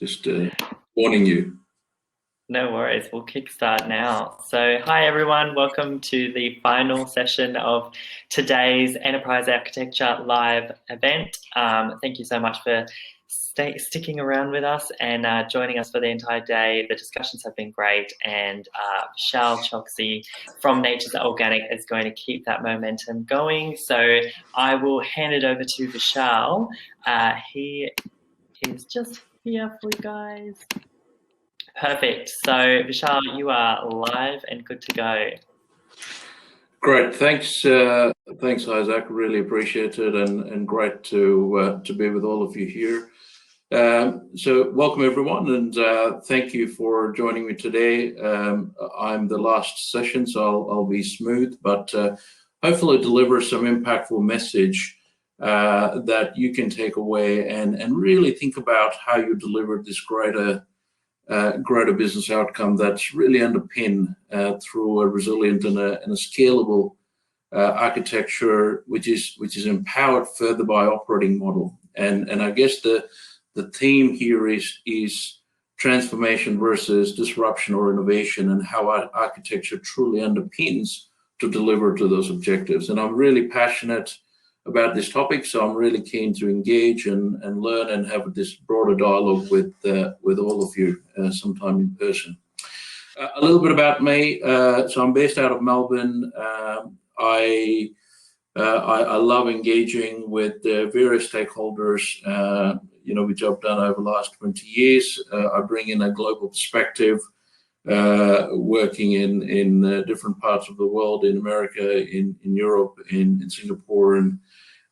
Just warning you. No worries, we'll kickstart now. So hi everyone, welcome to the final session of today's Enterprise Architecture Live event. Thank you so much for sticking around with us and joining us for the entire day. The discussions have been great, and Vishal Choksi from Nature's Organic is going to keep that momentum going. So I will hand it over to Vishal. He is just here for you guys. Perfect. So, Vishal, you are live and good to go. Great. Thanks, Isaac. Really appreciate it, and great to be with all of you here. So, welcome everyone, and thank you for joining me today. I'm the last session, so I'll be smooth, but hopefully deliver some impactful message that you can take away and really think about how you deliver this greater business outcome that's really underpinned through a resilient and a scalable architecture, which is empowered further by operating model. And I guess the theme here is transformation versus disruption or innovation, and how our architecture truly underpins to deliver to those objectives. And I'm really passionate about this topic, so I'm really keen to engage and learn and have this broader dialogue with all of you sometime in person. A little bit about me. So I'm based out of Melbourne. I love engaging with various stakeholders, which I've done over the last 20 years. I bring in a global perspective, working in different parts of the world, in America, in Europe, in Singapore,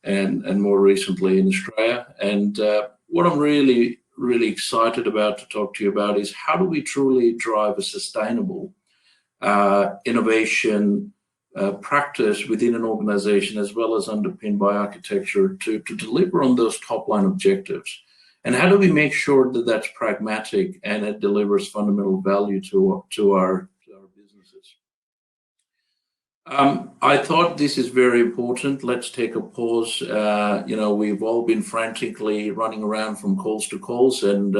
and more recently in Australia. And what I'm really excited about to talk to you about is how do we truly drive a sustainable innovation practice within an organization, as well as underpinned by architecture to deliver on those top line objectives. And how do we make sure that that's pragmatic and it delivers fundamental value to our businesses? I thought this is very important. Let's take a pause. We've all been frantically running around from calls to calls, and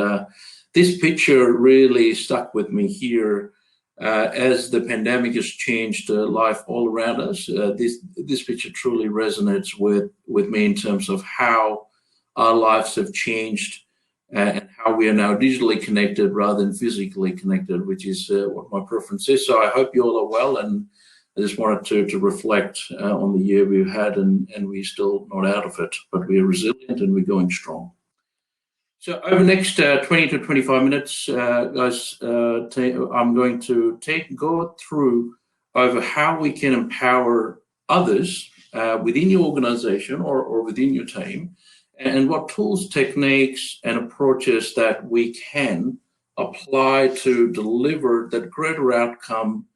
this picture really stuck with me here. As the pandemic has changed life all around us, this picture truly resonates with me in terms of how our lives have changed and how we are now digitally connected rather than physically connected, which is what my preference is. So I hope you all are well, and I just wanted to reflect on the year we've had, and we're still not out of it, but we are resilient and we're going strong. So over the next 20 to 25 minutes, guys, I'm going to go through over how we can empower others within your organization or within your team, and what tools, techniques, and approaches that we can apply to deliver that greater outcome,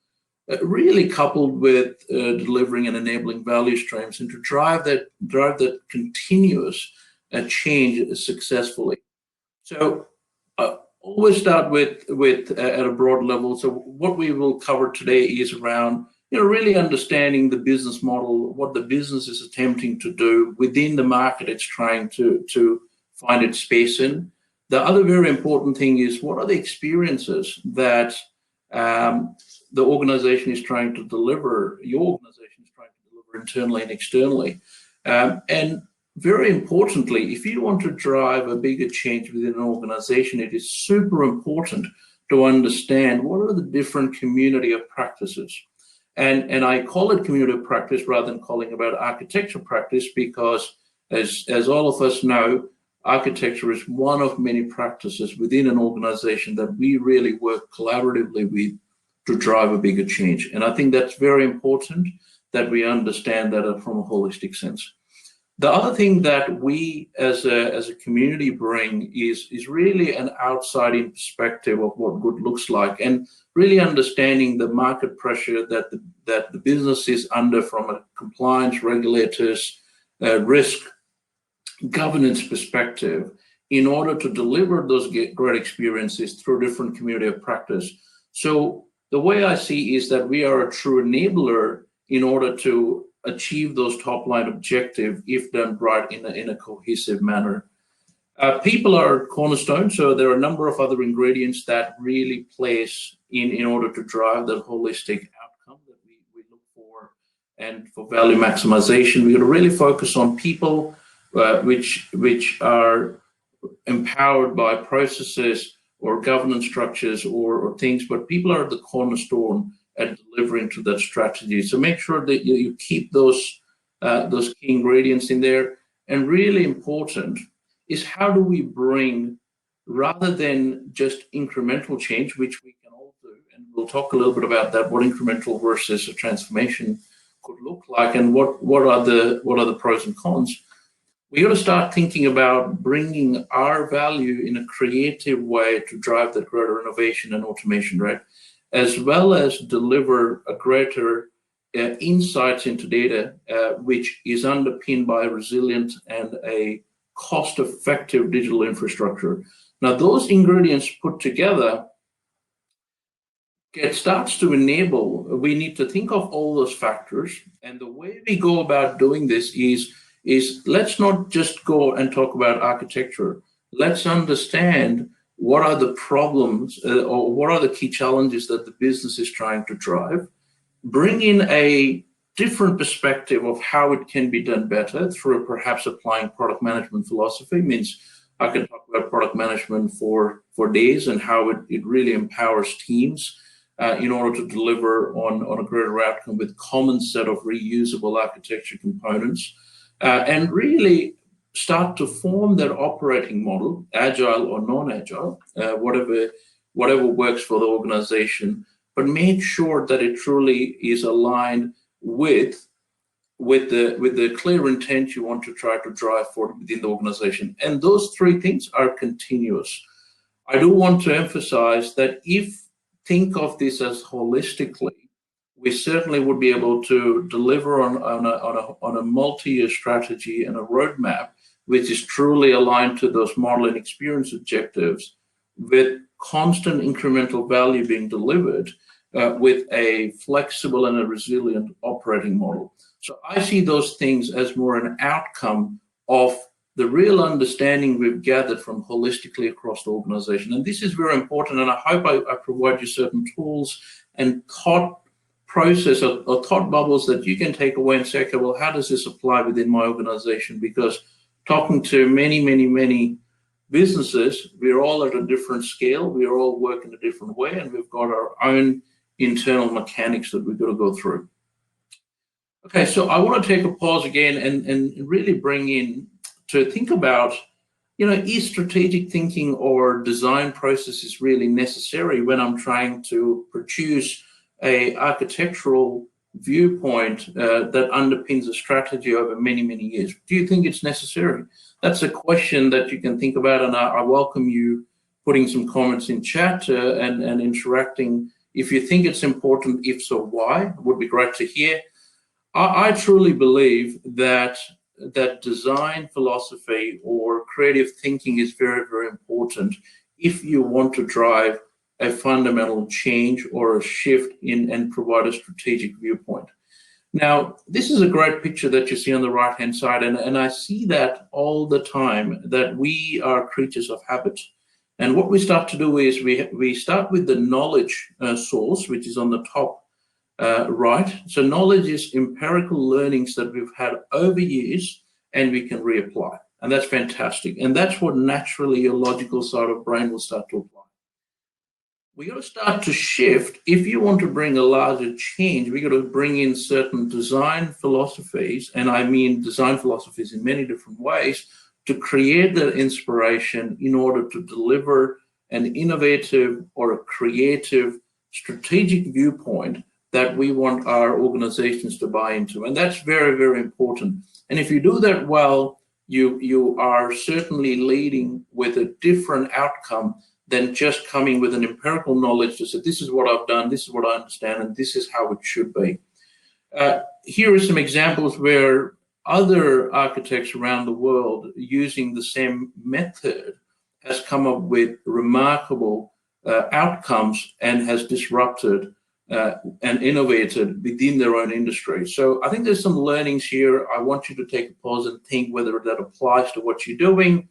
really coupled with delivering and enabling value streams, and to drive that continuous change successfully. So always start with at a broad level. So what we will cover today is around really understanding the business model, what the business is attempting to do within the market it's trying to find its space in. The other very important thing is, what are the experiences that the organization is trying to deliver, your organization is trying to deliver internally and externally. And very importantly, if you want to drive a bigger change within an organization, it is super important to understand what are the different community of practices. And I call it community of practice rather than calling about architecture practice, because as all of us know, architecture is one of many practices within an organization that we really work collaboratively with to drive a bigger change. And I think that's very important that we understand that from a holistic sense. The other thing that we as a community bring is really an outside-in perspective of what good looks like, and really understanding the market pressure that the business is under from a compliance, regulators, risk, governance perspective, in order to deliver those great experiences through different community of practice. So the way I see is that we are a true enabler in order to achieve those top line objectives if done right in a cohesive manner. People are cornerstone, so there are a number of other ingredients that really place in order to drive that holistic outcome that we look for. And for value maximization, we're going to really focus on people, which are empowered by processes or governance structures or things, but people are the cornerstone at delivering to that strategy. So make sure that you keep those key ingredients in there. And really important is how do we bring, rather than just incremental change, which we can all do, and we'll talk a little bit about that, what incremental versus a transformation could look like, and what are the pros and cons. We got to start thinking about bringing our value in a creative way to drive that greater innovation and automation, right? As well as deliver a greater insights into data, which is underpinned by a resilient and a cost-effective digital infrastructure. Now, those ingredients put together starts to enable, we need to think of all those factors, and the way we go about doing this is let's not just go and talk about architecture. Let's understand what are the problems or what are the key challenges that the business is trying to drive. Bring in a different perspective of how it can be done better through perhaps applying product management philosophy. Means I can talk about product management for days and how it really empowers teams in order to deliver on a greater outcome with common set of reusable architecture components. And really start to form that operating model, agile or non-agile, whatever works for the organization, but make sure that it truly is aligned with the clear intent you want to try to drive forward within the organization. And those three things are continuous. I do want to emphasize that think of this as holistically, we certainly would be able to deliver on a multi-year strategy and a roadmap which is truly aligned to those model and experience objectives, with constant incremental value being delivered with a flexible and a resilient operating model. So I see those things as more an outcome of the real understanding we've gathered from holistically across the organization. And this is very important, and I hope I provide you certain tools and thought process or thought bubbles that you can take away and say, okay, well, how does this apply within my organization? Because talking to many businesses, we're all at a different scale, we are all working a different way, and we've got our own internal mechanics that we've got to go through. Okay, so I want to take a pause again and really bring in to think about, is strategic thinking or design processes really necessary when I'm trying to produce a architectural viewpoint that underpins a strategy over many years? Do you think it's necessary? That's a question that you can think about, and I welcome you putting some comments in chat and interacting. If you think it's important, if so, why? It would be great to hear. I truly believe that design philosophy or creative thinking is very important if you want to drive a fundamental change or a shift in and provide a strategic viewpoint. Now, this is a great picture that you see on the right-hand side, and I see that all the time, that we are creatures of habit. And what we start to do is we start with the knowledge source, which is on the top right. So knowledge is empirical learnings that we've had over years, and we can reapply. And that's fantastic. And that's what naturally your logical side of brain will start to apply. We got to start to shift. If you want to bring a larger change, we got to bring in certain design philosophies, and I mean design philosophies in many different ways, to create that inspiration in order to deliver an innovative or a creative strategic viewpoint that we want our organizations to buy into. And that's very important. And if you do that well, you are certainly leading with a different outcome than just coming with an empirical knowledge to say, this is what I've done, this is what I understand, and this is how it should be. Here are some examples where other architects around the world using the same method has come up with remarkable outcomes and has disrupted and innovated within their own industry. So I think there's some learnings here. I want you to take a pause and think whether that applies to what you're doing,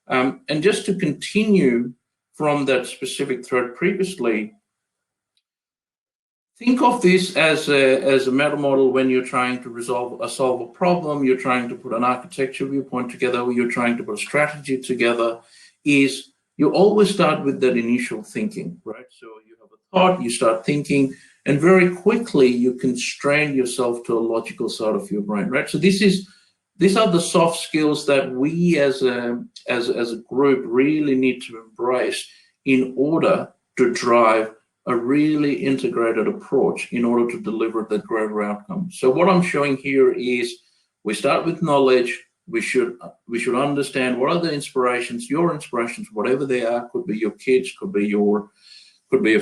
And just to continue from that specific thread previously, think of this as a meta model when you're trying to solve a problem, you're trying to put an architecture viewpoint together, or you're trying to put a strategy together, is you always start with that initial thinking, right? So you have a thought, you start thinking, and very quickly you constrain yourself to a logical side of your brain, right? So these are the soft skills that we as a group really need to embrace in order to drive a really integrated approach in order to deliver the greater outcome. So what I'm showing here is we start with knowledge. We should understand what are the inspirations, your inspirations, whatever they are. Could be your kids, could be your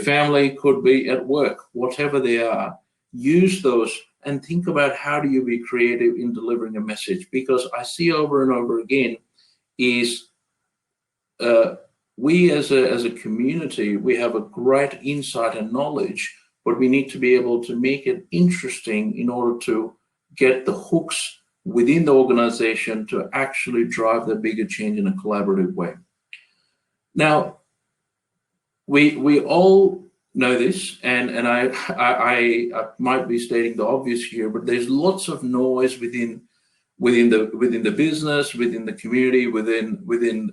family, could be at work, whatever they are. Use those and think about how do you be creative in delivering a message, because I see over and over again is we as a community, we have a great insight and knowledge, but we need to be able to make it interesting in order to get the hooks within the organization to actually drive the bigger change in a collaborative way. Now, we all know this, and I might be stating the obvious here, but there's lots of noise within the business, within the community, within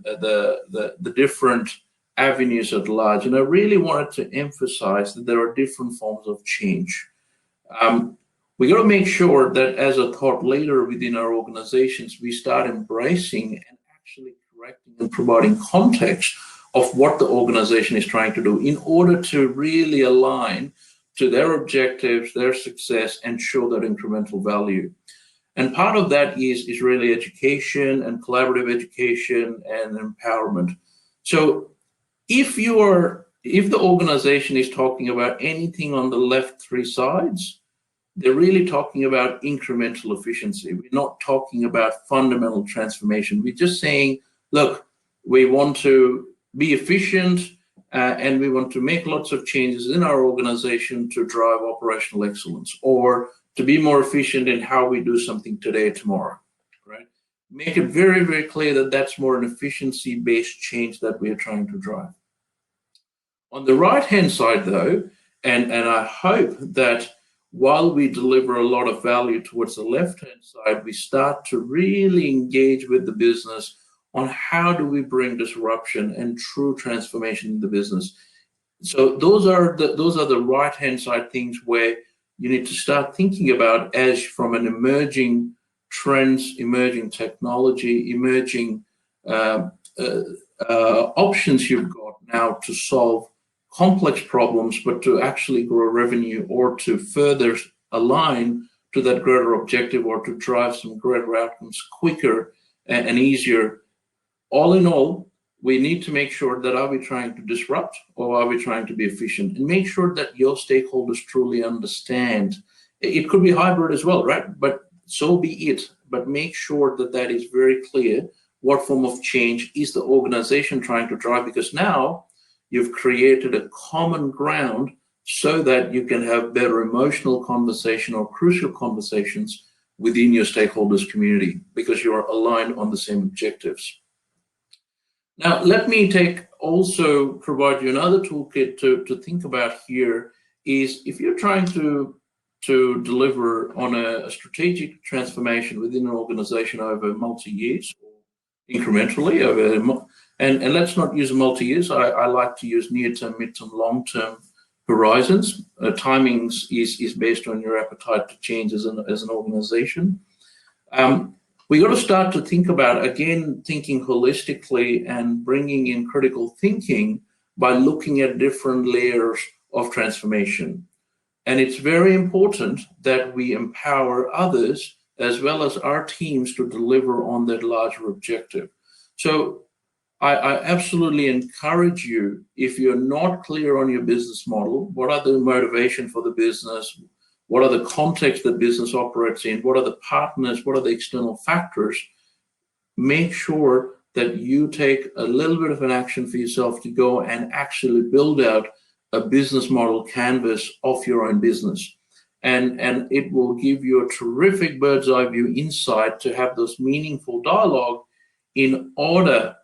the different avenues at large. And I really wanted to emphasize that there are different forms of change. We got to make sure that as a thought leader within our organizations, we start embracing and actually correcting and providing context of what the organization is trying to do in order to really align to their objectives, their success, and show that incremental value. And part of that is really education and collaborative education and empowerment. So if the organization is talking about anything on the left three sides, they're really talking about incremental efficiency. We're not talking about fundamental transformation. We're just saying, look, we want to be efficient and we want to make lots of changes in our organization to drive operational excellence, or to be more efficient in how we do something today, tomorrow, right? Make it very, very clear that that's more an efficiency-based change that we are trying to drive. On the right-hand side, though, and I hope that while we deliver a lot of value towards the left-hand side, we start to really engage with the business on how do we bring disruption and true transformation in the business. So those are the right-hand side things where you need to start thinking about as from an emerging trends, emerging technology, emerging options you've got now to solve complex problems, but to actually grow revenue or to further align to that greater objective or to drive some greater outcomes quicker and easier. All in all, we need to make sure that are we trying to disrupt or are we trying to be efficient, and make sure that your stakeholders truly understand. It could be hybrid as well, right? But so be it. But make sure that that is very clear. What form of change is the organization trying to drive? Because now you've created a common ground so that you can have better emotional conversation or crucial conversations within your stakeholders community because you're aligned on the same objectives. Now, let me also provide you another toolkit to think about here is if you're trying to deliver on a strategic transformation within an organization over multi-years or incrementally over, and let's not use multi-years. I like to use near-term, mid-term, long-term horizons. Timings is based on your appetite to change as an organization. We got to start to think about, again, thinking holistically and bringing in critical thinking by looking at different layers of transformation. And it's very important that we empower others as well as our teams to deliver on that larger objective. So I absolutely encourage you, if you're not clear on your business model, what are the motivation for the business? What are the contexts that business operates in? What are the partners? What are the external factors? Make sure that you take a little bit of an action for yourself to go and actually build out a business model canvas of your own business. And it will give you a terrific bird's eye view insight to have this meaningful dialogue in order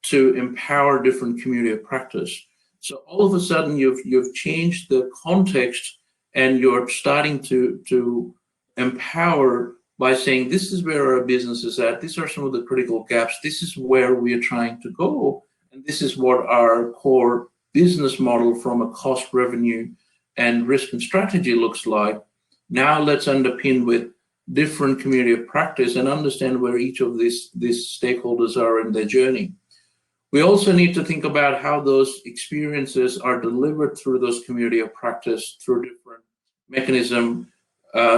to empower different community of practice. So all of a sudden you've changed the context, and you're starting to empower by saying, this is where our business is at, these are some of the critical gaps, this is where we are trying to go, and this is what our core business model from a cost, revenue, and risk and strategy looks like. Now let's underpin with different community of practice and understand where each of these stakeholders are in their journey. We also need to think about how those experiences are delivered through those community of practice through different mechanisms,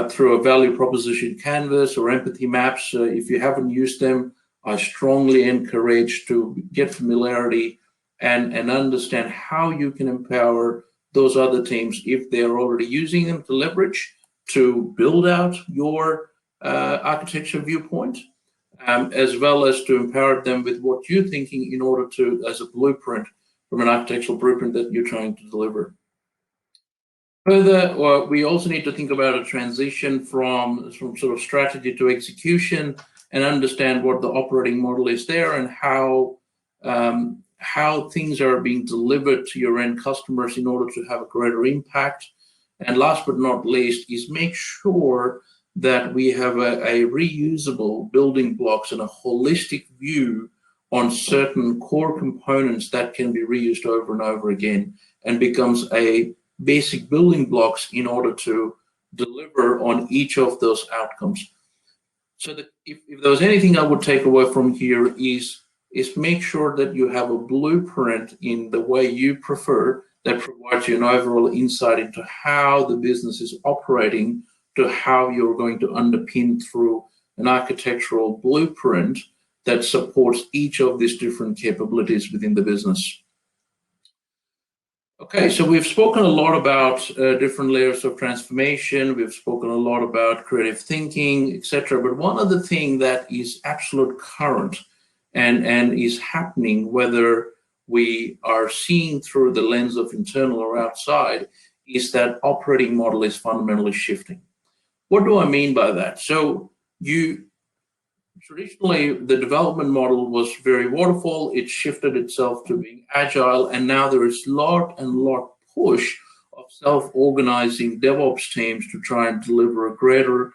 through a value proposition canvas or empathy maps. If you haven't used them, I strongly encourage to get familiarity and understand how you can empower those other teams, if they're already using them, to leverage, to build out your architecture viewpoint, as well as to empower them with what you're thinking in order to, as a blueprint, from an architectural blueprint that you're trying to deliver. Further, we also need to think about a transition from sort of strategy to execution, and understand what the operating model is there, and how things are being delivered to your end customers in order to have a greater impact. And last but not least is make sure that we have a reusable building blocks and a holistic view on certain core components that can be reused over and over again, and becomes a basic building blocks in order to deliver on each of those outcomes. So that if there was anything I would take away from here is make sure that you have a blueprint in the way you prefer that provides you an overall insight into how the business is operating, to how you're going to underpin through an architectural blueprint that supports each of these different capabilities within the business. Okay, so we've spoken a lot about different layers of transformation. We've spoken a lot about creative thinking, etc. But one other thing that is absolute current and is happening, whether we are seeing through the lens of internal or outside, is that operating model is fundamentally shifting. What do I mean by that? So traditionally, the development model was very waterfall. It shifted itself to being agile, and now there is lot push of self-organizing DevOps teams to try and deliver a greater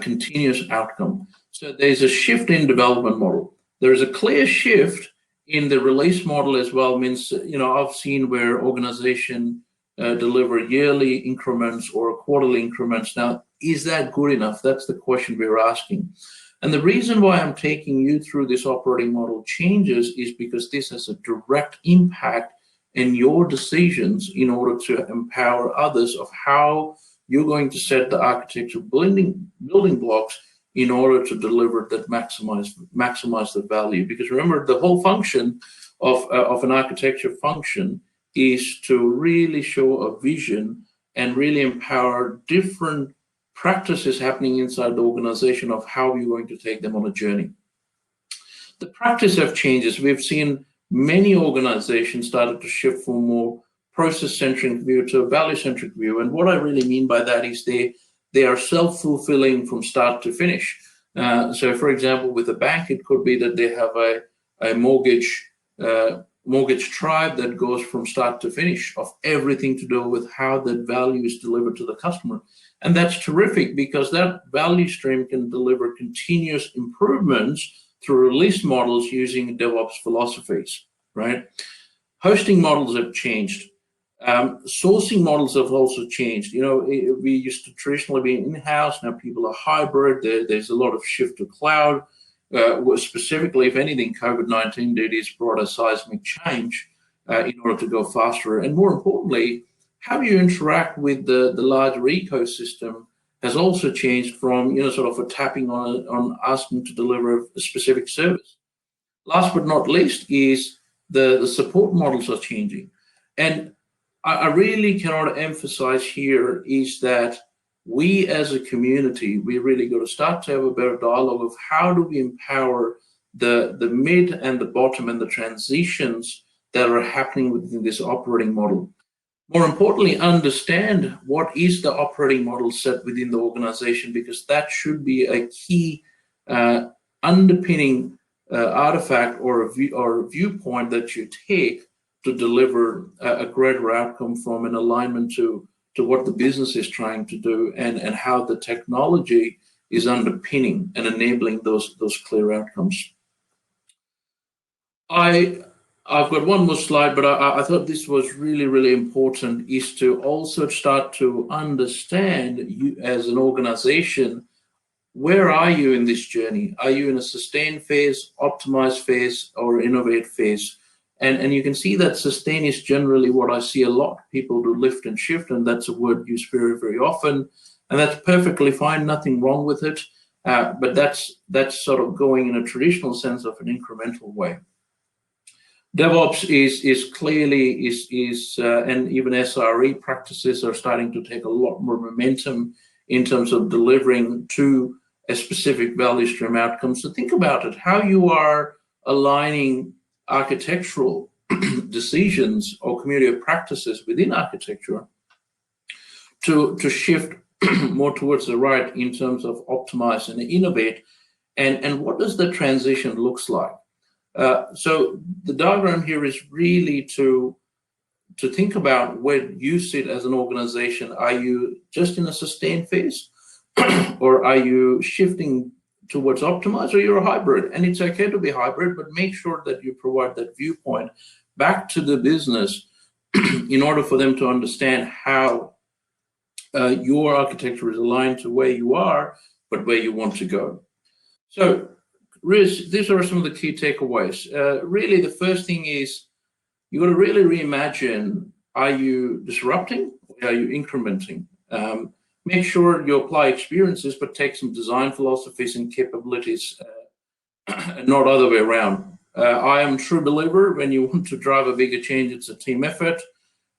continuous outcome. So there's a shift in development model. There's a clear shift in the release model as well. Means, I've seen where organization deliver yearly increments or quarterly increments. Now, is that good enough? That's the question we're asking. And the reason why I'm taking you through this operating model changes is because this has a direct impact in your decisions in order to empower others of how you're going to set the architectural building blocks in order to deliver that maximize the value. Because remember, the whole function of an architecture function is to really show a vision and really empower different practices happening inside the organization of how you're going to take them on a journey. The practice of changes, we've seen many organizations started to shift from more process-centric view to a value-centric view. And what I really mean by that is they are self-fulfilling from start to finish. So for example, with a bank, it could be that they have a mortgage tribe that goes from start to finish of everything to do with how that value is delivered to the customer. And that's terrific, because that value stream can deliver continuous improvements through release models using DevOps philosophies, right? Hosting models have changed. Sourcing models have also changed. We used to traditionally be in-house. Now people are hybrid. There's a lot of shift to cloud. Specifically, if anything, COVID-19 did is brought a seismic change in order to go faster. And more importantly, how you interact with the larger ecosystem has also changed from, sort of a tapping on asking to deliver a specific service. Last but not least is the support models are changing. And I really cannot emphasize here is that we as a community, we really got to start to have a better dialogue of how do we empower the mid and the bottom and the transitions that are happening within this operating model. More importantly, understand what is the operating model set within the organization, because that should be a key underpinning artifact or a viewpoint that you take to deliver a greater outcome from an alignment to what the business is trying to do, and how the technology is underpinning and enabling those clear outcomes. I've got one more slide, but I thought this was really, really important, is to also start to understand, you as an organization, where are you in this journey? Are you in a sustain phase, optimize phase, or innovate phase? And you can see that sustain is generally what I see a lot. People do lift and shift, and that's a word used very, very often. And that's perfectly fine, nothing wrong with it. But that's sort of going in a traditional sense of an incremental way. DevOps is clearly, and even SRE practices are starting to take a lot more momentum in terms of delivering to a specific value stream outcome. So think about it, how you are aligning architectural decisions or community of practices within architecture to shift more towards the right in terms of optimize and innovate, and what does the transition looks like? So the diagram here is really to think about where you sit as an organization. Are you just in a sustain phase, or are you shifting towards optimize, or you're a hybrid? And it's okay to be hybrid, but make sure that you provide that viewpoint back to the business in order for them to understand how your architecture is aligned to where you are, but where you want to go. So Riz, these are some of the key takeaways. Really, the first thing is you got to really reimagine, are you disrupting or are you incrementing? Make sure you apply experiences, but take some design philosophies and capabilities, and not other way around. I am a true believer, when you want to drive a bigger change, it's a team effort,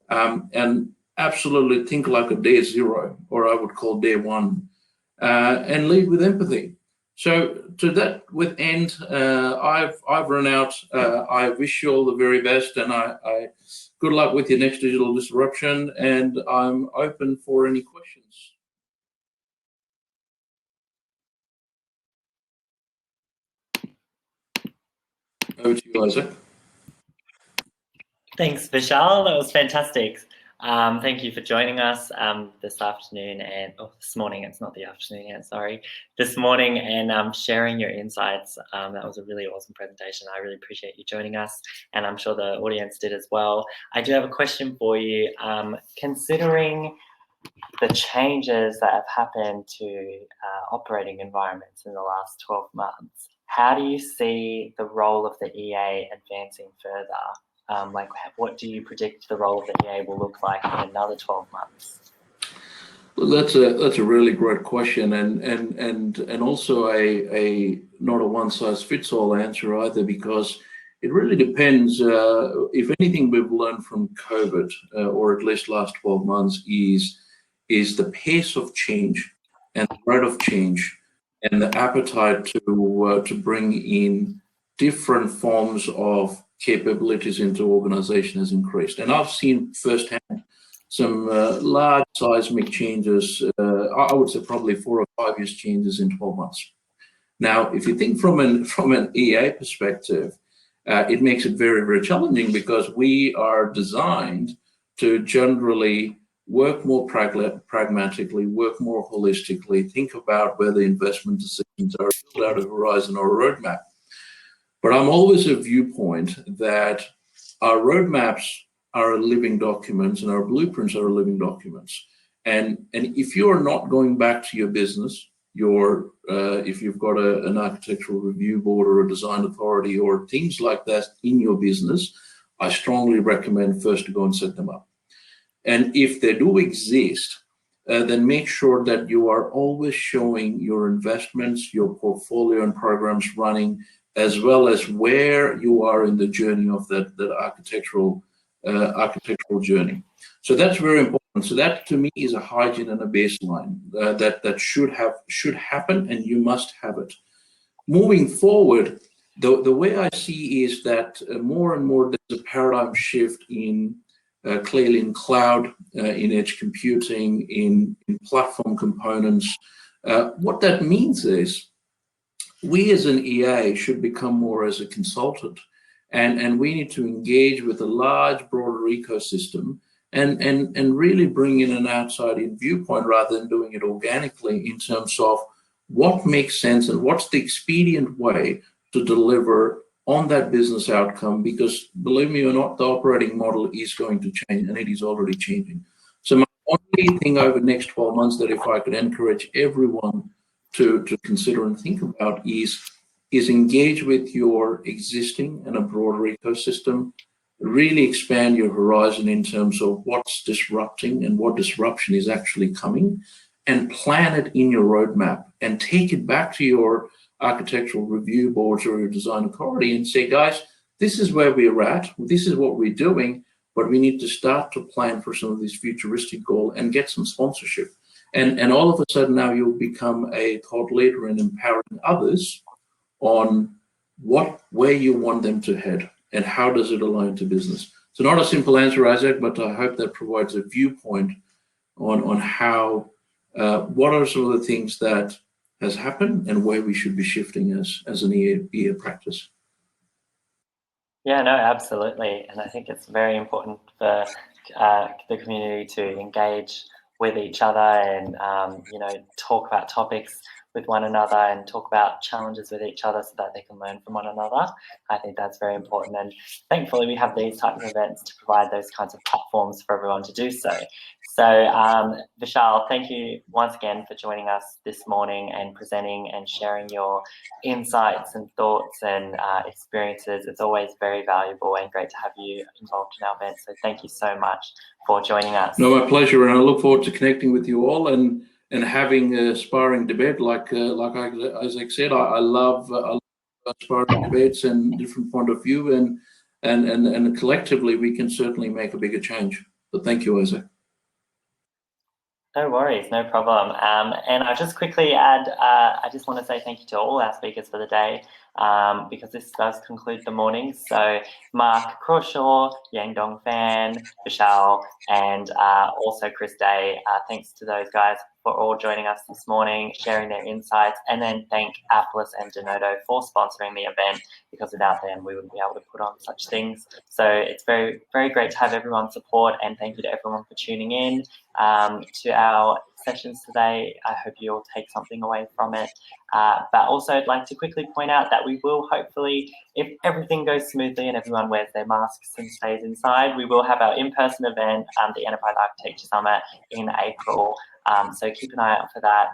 and absolutely think like a day zero, or I would call day one, and lead with empathy. So to that with end, I've run out. I wish you all the very best, and I good luck with your next digital disruption, and I'm open for any questions. Over to you, Isaac. Thanks, Vishal. That was fantastic. Thank you for joining us this afternoon this morning. It's not the afternoon yet, sorry. This morning, and sharing your insights. That was a really awesome presentation. I really appreciate you joining us, and I'm sure the audience did as well. I do have a question for you. Considering the changes that have happened to operating environments in the last 12 months, how do you see the role of the EA advancing further? What do you predict the role of the EA will look like in another 12 months? Well, that's a really great question, and also a not a one size fits all answer either, because it really depends. If anything we've learned from COVID, or at least last 12 months, is the pace of change and the rate of change, and the appetite to bring in different forms of capabilities into organization has increased. And I've seen firsthand some large seismic changes, I would say probably 4 or 5 years changes in 12 months. Now, if you think from an EA perspective, it makes it very, very challenging, because we are designed to generally work more pragmatically, work more holistically, think about where the investment decisions are, build out a horizon or a roadmap. But I'm always a viewpoint that our roadmaps are living documents and our blueprints are living documents. And if you are not going back to your business, if you've got an architectural review board or a design authority or things like that in your business, I strongly recommend first to go and set them up. And if they do exist, then make sure that you are always showing your investments, your portfolio and programs running, as well as where you are in the journey of that architectural journey. So that's very important. So that to me is a hygiene and a baseline that should happen, and you must have it. Moving forward, the way I see is that more and more there's a paradigm shift in clearly in cloud, in edge computing, in platform components. What that means is we as an EA should become more as a consultant, and we need to engage with a large, broader ecosystem and really bring in an outside-in viewpoint rather than doing it organically in terms of what makes sense and what's the expedient way to deliver on that business outcome, because believe me or not, the operating model is going to change, and it is already changing. So my only thing over the next 12 months that if I could encourage everyone to consider and think about is engage with your existing and a broader ecosystem, really expand your horizon in terms of what's disrupting and what disruption is actually coming, and plan it in your roadmap and take it back to your architectural review boards or your design authority and say, guys, this is where we're at, this is what we're doing, but we need to start to plan for some of these futuristic goals and get some sponsorship. And all of a sudden now you'll become a thought leader in empowering others on where you want them to head and how does it align to business. So not a simple answer, Isaac, but I hope that provides a viewpoint on how, what are some of the things that has happened and where we should be shifting as an EA practice. Yeah, no, absolutely. And I think it's very important for the community to engage with each other and, you know, talk about topics with one another and talk about challenges with each other so that they can learn from one another. I think that's very important. And thankfully, we have these types of events to provide those kinds of platforms for everyone to do so. So, Vishal, thank you once again for joining us this morning and presenting and sharing your insights and thoughts and experiences. It's always very valuable and great to have you involved in our event. So thank you so much for joining us. No, my pleasure, and I look forward to connecting with you all and having a sparring debate. Like Isaac said, I love sparring debates and different point of view, and collectively we can certainly make a bigger change. So thank you, Isaac. No worries, no problem. And I'll just quickly add, I just want to say thank you to all our speakers for the day, because this does conclude the morning. So Mark Crawshaw, Yang Dong Fan, Vishal, and also Chris Day. Thanks to those guys for all joining us this morning, sharing their insights, and then thank Apples and Denodo for sponsoring the event, because without them we wouldn't be able to put on such things. So it's very, very great to have everyone's support, and thank you to everyone for tuning in to our sessions today. I hope you all take something away from it. But also I'd like to quickly point out that we will hopefully, if everything goes smoothly and everyone wears their masks and stays inside, we will have our in-person event, the Enterprise Architecture Summit in April. So keep an eye out for that,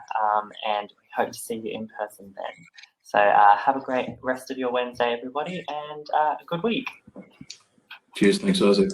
and we hope to see you in person then. So have a great rest of your Wednesday, everybody, and a good week. Cheers. Thanks, Isaac.